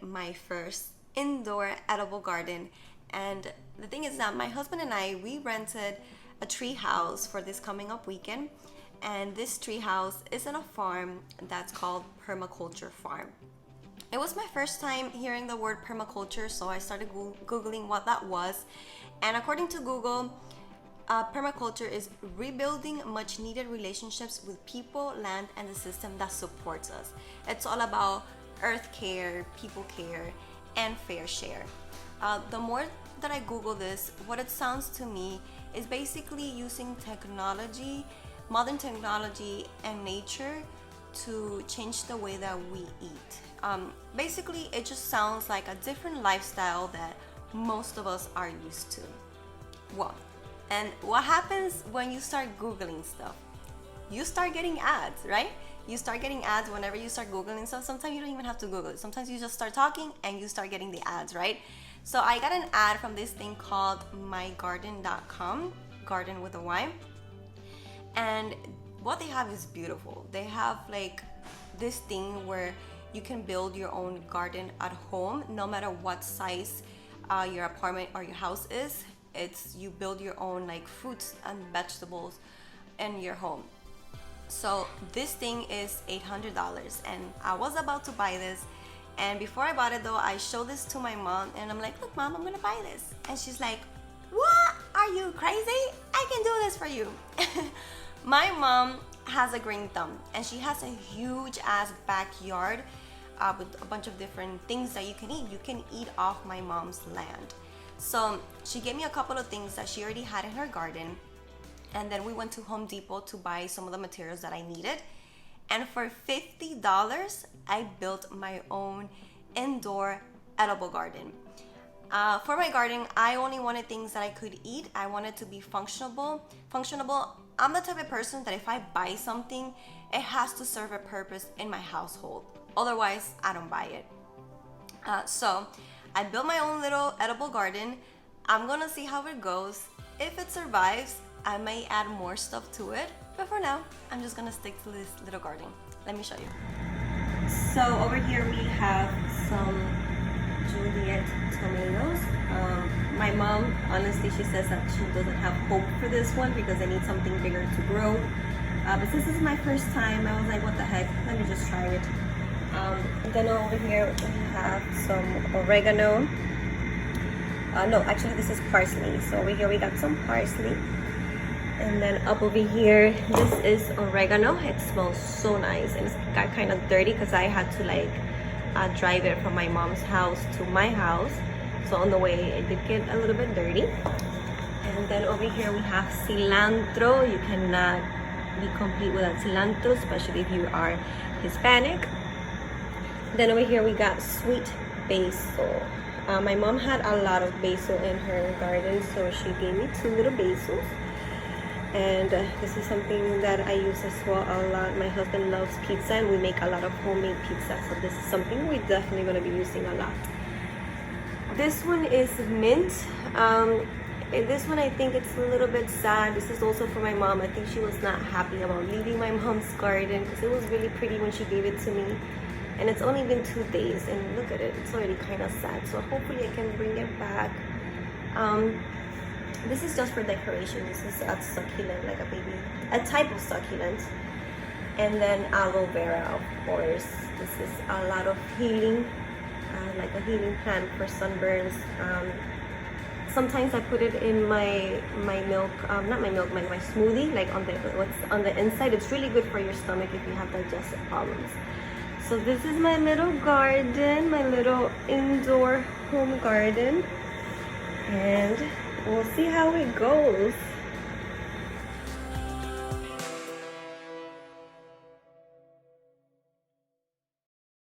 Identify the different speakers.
Speaker 1: my first indoor edible garden. And the thing is that my husband and I, we rented a tree house for this coming up weekend. And this tree house is in a farm that's called Permaculture Farm. It was my first time hearing the word permaculture, so I started Googling what that was. And according to Google, permaculture is rebuilding much needed relationships with people, land, and the system that supports us. It's all about earth care, people care, and fair share. The more that I Google this, what it sounds to me is basically using technology, modern technology, and nature to change the way that we eat. Basically, it just sounds like a different lifestyle that most of us are used to. Well, and what happens when you start Googling stuff? You start getting ads, right? You start getting ads whenever you start Googling stuff. Sometimes you don't even have to Google it. Sometimes you just start talking and you start getting the ads, right? So I got an ad from this thing called mygarden.com, garden with a Y. And what they have is beautiful. They have like this thing where you can build your own garden at home, no matter what size your apartment or your house is. You build your own like fruits and vegetables in your home. So this thing is $800, and I was about to buy this. And before I bought it though, I showed this to my mom and I'm like, look mom, I'm gonna buy this. And she's like, what? Are you crazy? I can do this for you. My mom has a green thumb and she has a huge ass backyard with a bunch of different things that you can eat. You can eat off my mom's land. So she gave me a couple of things that she already had in her garden. And then we went to Home Depot to buy some of the materials that I needed. And for $50, I built my own indoor edible garden. For my garden, I only wanted things that I could eat. I wanted to be functional. I'm the type of person that if I buy something, it has to serve a purpose in my household. Otherwise, I don't buy it. So I built my own little edible garden. I'm gonna see how it goes. If it survives, I may add more stuff to it. But for now, I'm just gonna stick to this little garden. Let me show you. So over here we have some Juliet tomatoes. My mom, honestly, she says that she doesn't have hope for this one because I need something bigger to grow. But since this is my first time, I was like, what the heck, let me just try it. Then over here we have some oregano. No, actually this is parsley. So over here we got some parsley. And then up over here, this is oregano. It smells so nice, and it got kind of dirty because I had to like drive it from my mom's house to my house. So on the way, it did get a little bit dirty. And then over here we have cilantro. You cannot be complete without cilantro, especially if you are Hispanic. Then over here we got sweet basil. My mom had a lot of basil in her garden, so she gave me 2 little basils. And this is something that I use as well a lot. My husband loves pizza and we make a lot of homemade pizza, so this is something we're definitely going to be using a lot. This one is mint. And this one I think it's a little bit sad. This is also for my mom. I think she was not happy about leaving my mom's garden because it was really pretty when she gave it to me. And it's only been 2 days and look at it, it's already kind of sad. So hopefully I can bring it back. This is just for decoration. This is a succulent, like a type of succulent. And then aloe vera, of course. This is a lot of healing, like a healing plant for sunburns. Sometimes I put it in my milk, not my milk, my smoothie, like on what's on the inside. It's really good for your stomach if you have digestive problems. So this is my little garden, my little indoor home garden. And we'll see how it goes.